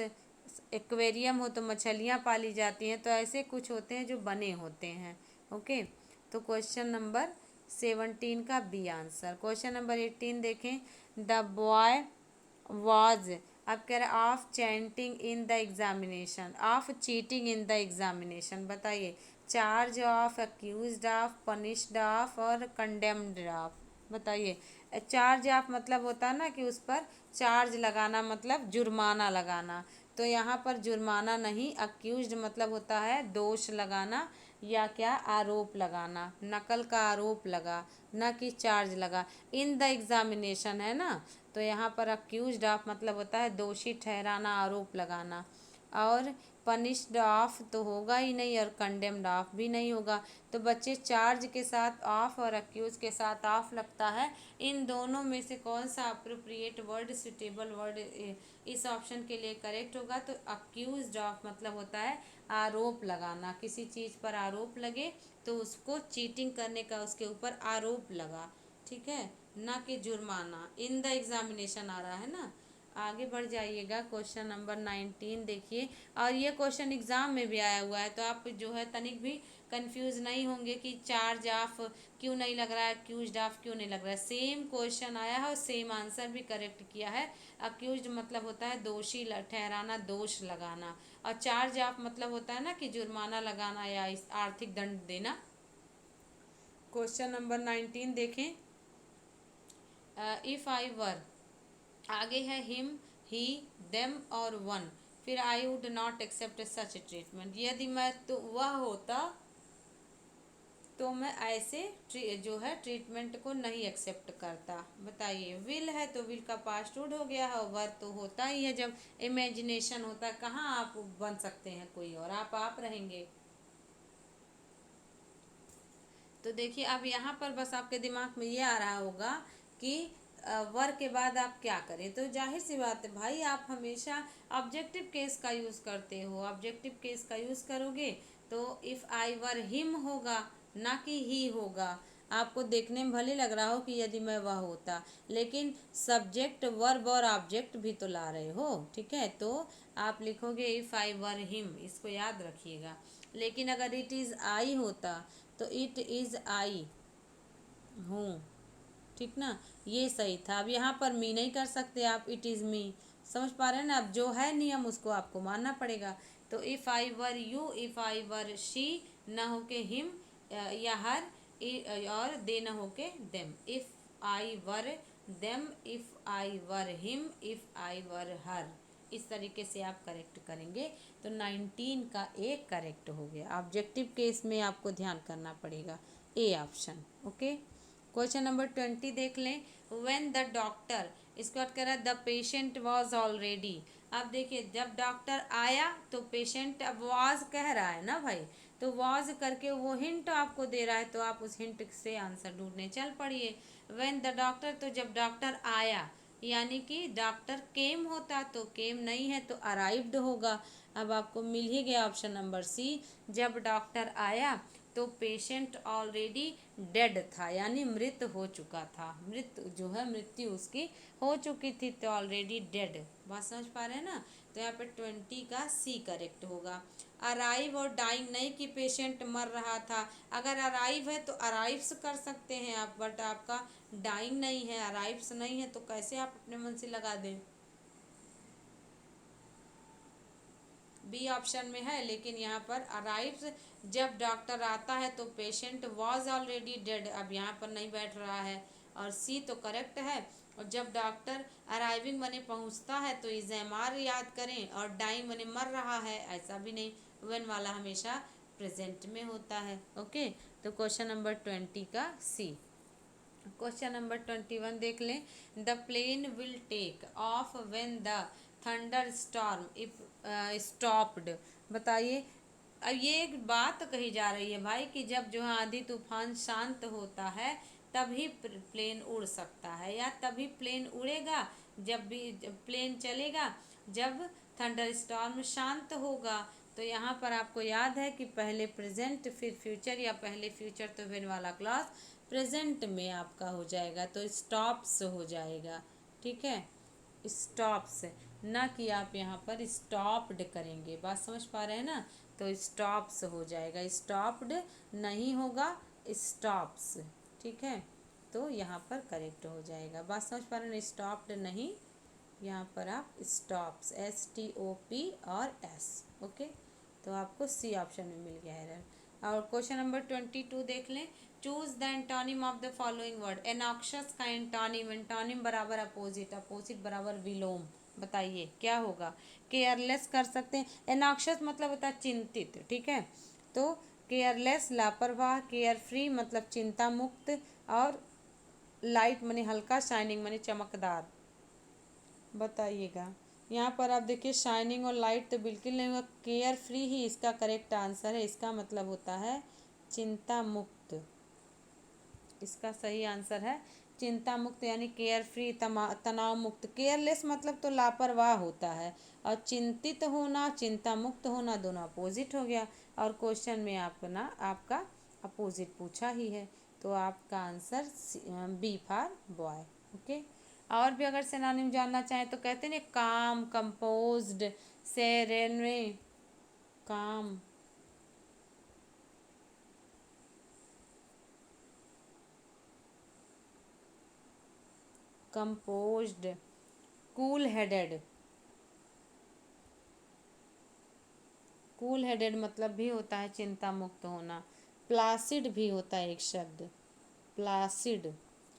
एक्वेरियम हो तो मछलियाँ पाली जाती हैं। तो ऐसे कुछ होते हैं जो बने होते हैं। ओके, तो क्वेश्चन नंबर 17 का बी आंसर। क्वेश्चन नंबर 18 देखें। द बॉय वॉज, अब कह रहे of chanting in the examination, of cheating in the examination, बताइए। Charge of, accused of, punished of और कंडेम्ड ऑफ, बताइए। चार्ज ऑफ मतलब होता है ना कि उस पर चार्ज लगाना, मतलब जुर्माना लगाना। तो यहाँ पर जुर्माना नहीं, अक्यूज्ड मतलब होता है दोष लगाना, या क्या आरोप लगाना, नकल का आरोप लगा, न कि चार्ज लगा। इन द एग्जामिनेशन है ना, तो यहाँ पर अक्यूज्ड ऑफ मतलब होता है दोषी ठहराना, आरोप लगाना। और पनिश्ड ऑफ तो होगा ही नहीं और कंडेम्ड ऑफ भी नहीं होगा। तो बच्चे चार्ज के साथ ऑफ और अक्यूज के साथ ऑफ लगता है। इन दोनों में से कौन सा अप्रोप्रिएट वर्ड, सुटेबल वर्ड इस ऑप्शन के लिए करेक्ट होगा? तो अक्यूज्ड ऑफ मतलब होता है आरोप लगाना, किसी चीज़ पर आरोप लगे तो उसको चीटिंग करने का उसके ऊपर आरोप लगा, ठीक है, ना कि जुर्माना। इन द एग्जामिनेशन आ रहा है ना। आगे बढ़ जाइएगा, क्वेश्चन नंबर 19 देखिए। और ये क्वेश्चन एग्जाम में भी आया हुआ है, तो आप जो है तनिक भी कंफ्यूज नहीं होंगे कि चार्ज ऑफ क्यों नहीं लग रहा है, अक्यूज्ड ऑफ क्यों नहीं लग रहा है। सेम क्वेश्चन आया है और सेम आंसर भी करेक्ट किया है। अक्यूज्ड मतलब होता है दोषी ठहराना, दोष लगाना, और चार्ज ऑफ मतलब होता है ना कि जुर्माना लगाना या आर्थिक दंड देना। क्वेश्चन नंबर 19 देखें। इफ आई वर, आगे है हिम, ही, देम और वन, फिर I would not accept such treatment. यदि मैं तो वह होता तो मैं ऐसे जो है ट्रीटमेंट को नहीं एक्सेप्ट करता। बताइए, विल है तो विल का पास्ट वुड हो गया है, और वर तो होता ही है जब इमेजिनेशन होता है। कहाँ आप बन सकते हैं कोई और, आप रहेंगे। तो देखिए अब यहाँ पर बस आपके दिमाग में ये आ रहा होगा कि वर के बाद आप क्या करें। तो जाहिर सी बात है भाई, आप हमेशा ऑब्जेक्टिव केस का यूज़ करते हो। ऑब्जेक्टिव केस का यूज़ करोगे तो इफ़ आई वर हिम होगा, ना कि ही होगा। आपको देखने में भले लग रहा हो कि यदि मैं वह होता, लेकिन सब्जेक्ट, वर्ब और ऑब्जेक्ट भी तो ला रहे हो, ठीक है। तो आप लिखोगे इफ़ आई वर हिम, इसको याद रखिएगा। लेकिन अगर इट इज़ आई होता तो इट इज़ आई हूँ, ठीक ना, ये सही था। अब यहाँ पर मी नहीं कर सकते आप, इट इज़ मी। समझ पा रहे हैं ना, अब जो है नियम उसको आपको मानना पड़ेगा। तो if I were you, if I were she, न हो के हिम या हर, और दे न हो के them. If I were them, if I were him, if I were her, इस तरीके से आप करेक्ट करेंगे। तो 19 का एक करेक्ट हो गया। ऑब्जेक्टिव केस में आपको ध्यान करना पड़ेगा, A option. Okay, question number 20 देख लें। व्हेन द डॉक्टर, इसको अर्थ कर रहा है द पेशेंट वॉज ऑलरेडी। अब देखिए जब डॉक्टर आया तो पेशेंट अब वॉज कह रहा है ना भाई, तो वॉज करके वो हिंट आपको दे रहा है, तो आप उस हिंट से आंसर ढूंढने चल पड़िए। व्हेन द डॉक्टर, तो जब डॉक्टर आया, यानी कि डॉक्टर केम होता, तो केम नहीं है तो अराइव्ड होगा। अब आपको मिल ही गया ऑप्शन नंबर सी। जब डॉक्टर आया तो पेशेंट ऑलरेडी डेड था, यानी मृत हो चुका था। मृत जो है, मृत्यु उसकी हो चुकी थी, तो ऑलरेडी डेड। बात समझ पा रहे हैं ना। तो यहाँ पे 20 का सी करेक्ट होगा। अराइव और डाइंग नहीं कि पेशेंट मर रहा था। अगर अराइव है तो अराइव्स कर सकते हैं आप, बट आपका डाइंग नहीं है, अराइव्स नहीं है, तो कैसे आप अपने मन से लगा दें। बी ऑप्शन में है, लेकिन यहाँ पर अराइव्स, जब डॉक्टर आता है तो पेशेंट वॉज ऑलरेडी डेड, अब यहाँ पर नहीं बैठ रहा है। और सी तो करेक्ट है। और जब डॉक्टर अराइविंग बने पहुँचता है तो इज एम आर याद करें, और डाइंग बने मर रहा है, ऐसा भी नहीं। वन वाला हमेशा प्रेजेंट में होता है। ओके, तो क्वेश्चन नंबर 20 का सी। क्वेश्चन नंबर 21 देख लें। The plane will take off when the thunderstorm if stopped. बताइए, अब ये एक बात कही जा रही है भाई कि जब जो है आंधी तूफान शांत होता है तभी प्लेन उड़ सकता है, या तभी प्लेन उड़ेगा, जब भी प्लेन चलेगा जब थंडर स्टॉर्म शांत होगा। तो यहाँ पर आपको याद है कि पहले प्रेजेंट फिर फ्यूचर, या पहले फ्यूचर तो वेन वाला क्लॉज प्रेजेंट में आपका हो जाएगा, तो स्टॉप्स हो जाएगा, ठीक है, स्टॉप्स, ना कि आप यहाँ पर स्टॉप्ड करेंगे। बात समझ पा रहे हैं ना, तो स्टॉप्स हो जाएगा, स्टॉप्ड नहीं होगा, स्टॉप्स, ठीक है। तो यहाँ पर करेक्ट हो जाएगा। बात समझ पा रहे हैं, स्टॉप्ड नहीं, यहाँ पर आप स्टॉप्स, STOP और S। ओके, तो आपको सी ऑप्शन में मिल गया है। और क्वेश्चन नंबर 22 देख लें। Choose the antonym of the following word. Obnoxious का एंटोनिम, एंटोनिम बराबर अपोजिट, अपोजिट बराबर विलोम। बताइए क्या होगा। केयरलेस कर सकते हैं, एनॉक्शस मतलब होता है चिंतित, ठीक है। तो केयरलेस लापरवाह, केयर फ्री मतलब चिंता मुक्त, और लाइट माने हल्का, शाइनिंग माने चमकदार। बताइएगा। यहाँ पर आप देखिए शाइनिंग और लाइट तो बिल्कुल नहीं होगा, केयर फ्री ही इसका करेक्ट आंसर है। इसका मतलब होता है चिंता मुक्त। इसका सही आंसर है चिंता मुक्त, यानी केयर फ्री, तनाव मुक्त। केयरलेस मतलब तो लापरवाह होता है, और चिंतित होना, चिंता मुक्त होना, दोनों अपोजिट हो गया। और क्वेश्चन में आपका अपोजिट पूछा ही है, तो आपका answer B for boy. Okay. और भी अगर सिनोनिम जानना चाहें तो कहते हैं ना, काम, कंपोज्ड, सेरेने, काम, composed, cool headed. Cool headed मतलब भी होता है चिंता मुक्त होना। प्लासिड भी होता है एक शब्द, प्लासिड,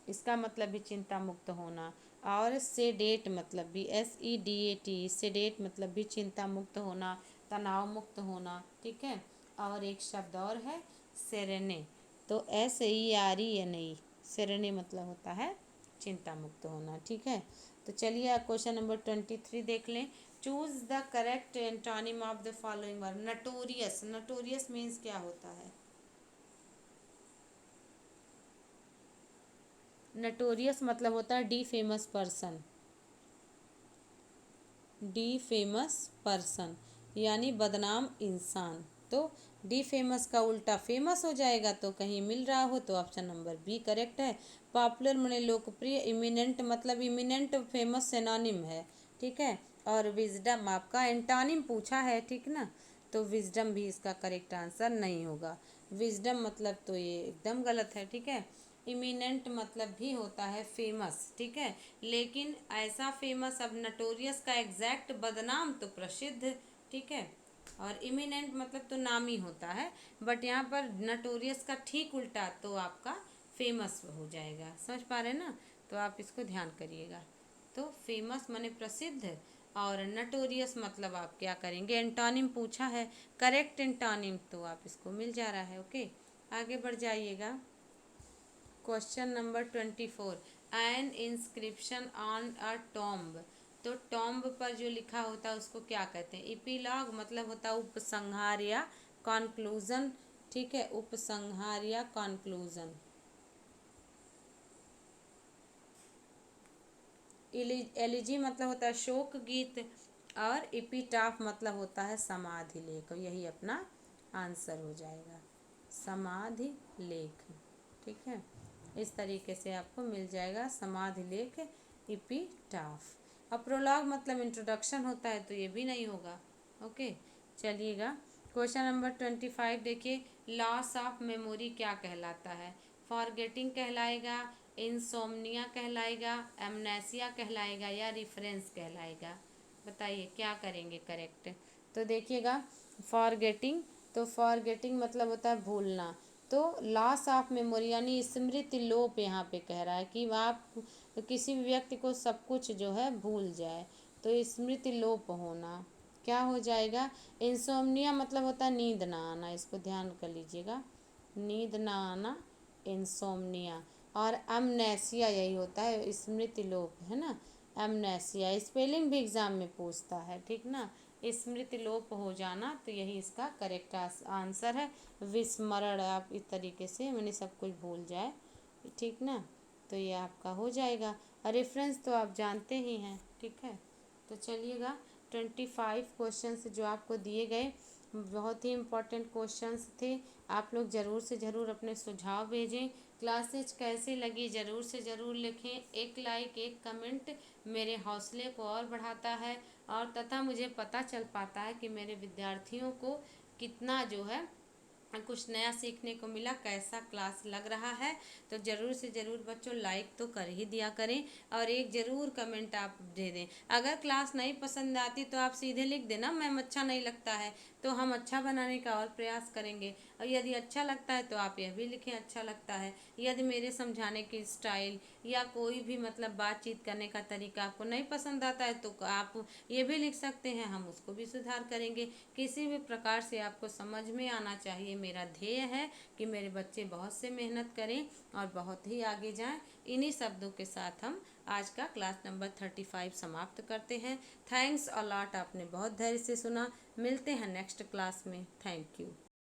इसका मतलब भी चिंता मुक्त होना। और सेडेट मतलब भी, SEDAT, सेडेट मतलब भी चिंता मुक्त होना, तनाव मुक्त होना। ठीक है। और एक शब्द और है सेरेने, तो SERENE, सेरेने मतलब होता है चिंता मुक्त होना। ठीक है। तो चलिए क्वेश्चन नंबर 23 देख लें। Choose the correct antonym of the following word. Notorious, notorious means क्या होता है? नटोरियस मतलब होता है D famous person, D famous person यानी बदनाम इंसान। तो डी फेमस का उल्टा फेमस हो जाएगा, तो कहीं मिल रहा हो तो ऑप्शन नंबर बी करेक्ट है। पॉपुलर माने लोकप्रिय, इमिनेंट मतलब इमिनेंट फेमस सिनोनिम है। ठीक है। और विजडम आपका एंटोनिम पूछा है, ठीक ना, तो विजडम भी इसका करेक्ट आंसर नहीं होगा। विजडम मतलब तो ये एकदम गलत है। ठीक है। इमिनेंट मतलब भी होता है फेमस। ठीक है। लेकिन ऐसा फेमस, अब नटोरियस का एग्जैक्ट बदनाम तो प्रसिद्ध। ठीक है। और इमिनेंट मतलब तो नामी होता है, बट यहाँ पर नटोरियस का ठीक उल्टा तो आपका फेमस हो जाएगा। समझ पा रहे हैं ना? तो आप इसको ध्यान करिएगा। तो फेमस माने प्रसिद्ध, और नटोरियस मतलब आप क्या करेंगे, एंटोनिम पूछा है, करेक्ट एंटोनिम तो आप इसको मिल जा रहा है। ओके। आगे बढ़ जाइएगा। Question number 24, N inscription on a tomb. तो टॉम्ब पर जो लिखा होता है उसको क्या कहते हैं? इपीलॉग मतलब होता है उपसंहार या कॉन्क्लूजन। ठीक है। उपसंहार या कॉन्क्लूजन। एलिजी मतलब होता है शोक गीत, और इपीटाफ मतलब होता है समाधि लेख। यही अपना आंसर हो जाएगा, समाधि लेख। ठीक है। इस तरीके से आपको मिल जाएगा समाधि लेख, इपीटाफ। अब प्रोलॉग मतलब इंट्रोडक्शन होता है, तो ये भी नहीं होगा। ओके। चलिएगा। क्वेश्चन नंबर 25 देखिए। लॉस ऑफ मेमोरी क्या कहलाता है? फॉरगेटिंग कहलाएगा, इंसोम्निया कहलाएगा, एमनेसिया कहलाएगा, या रिफरेंस कहलाएगा? बताइए क्या करेंगे करेक्ट। तो देखिएगा, फॉरगेटिंग, तो फॉरगेटिंग मतलब होता है भूलना। तो लॉस ऑफ मेमोरी यानी स्मृति लोप यहाँ पे कह रहा है कि आप किसी भी व्यक्ति को सब कुछ जो है भूल जाए, तो स्मृति लोप होना क्या हो जाएगा? इंसोम्निया मतलब होता है नींद ना आना, इसको ध्यान कर लीजिएगा, नींद ना आना, इंसोम्निया। और अमनेसिया यही होता है स्मृति लोप, है ना। अमनेसिया स्पेलिंग भी एग्जाम में पूछता है, ठीक ना। स्मृति लोप हो जाना, तो यही इसका करेक्ट आंसर है। विस्मरण, आप इस तरीके से मैंने सब कुछ भूल जाए, ठीक ना, तो ये आपका हो जाएगा। और रेफरेंस तो आप जानते ही हैं। ठीक है। तो चलिएगा, 25 क्वेश्चंस जो आपको दिए गए बहुत ही इम्पोर्टेंट क्वेश्चंस थे। आप लोग ज़रूर से ज़रूर अपने सुझाव भेजें। क्लासेज कैसी लगी ज़रूर से ज़रूर लिखें। एक लाइक, एक कमेंट मेरे हौसले को और बढ़ाता है, और तथा मुझे पता चल पाता है कि मेरे विद्यार्थियों को कितना जो है कुछ नया सीखने को मिला, कैसा क्लास लग रहा है। तो ज़रूर से ज़रूर बच्चों लाइक तो कर ही दिया करें, और एक ज़रूर कमेंट आप दे दें। अगर क्लास नहीं पसंद आती तो आप सीधे लिख देना मैम अच्छा नहीं लगता है, तो हम अच्छा बनाने का और प्रयास करेंगे। और यदि अच्छा लगता है तो आप यह भी लिखें अच्छा लगता है। यदि मेरे समझाने की स्टाइल या कोई भी मतलब बातचीत करने का तरीका आपको नहीं पसंद आता है तो आप ये भी लिख सकते हैं, हम उसको भी सुधार करेंगे। किसी भी प्रकार से आपको समझ में आना चाहिए। मेरा ध्येय है कि मेरे बच्चे बहुत से मेहनत करें और बहुत ही आगे जाएं। इन्हीं शब्दों के साथ हम आज का क्लास नंबर 35 समाप्त करते हैं। थैंक्स अ लॉट, आपने बहुत धैर्य से सुना। मिलते हैं नेक्स्ट क्लास में। Thank you.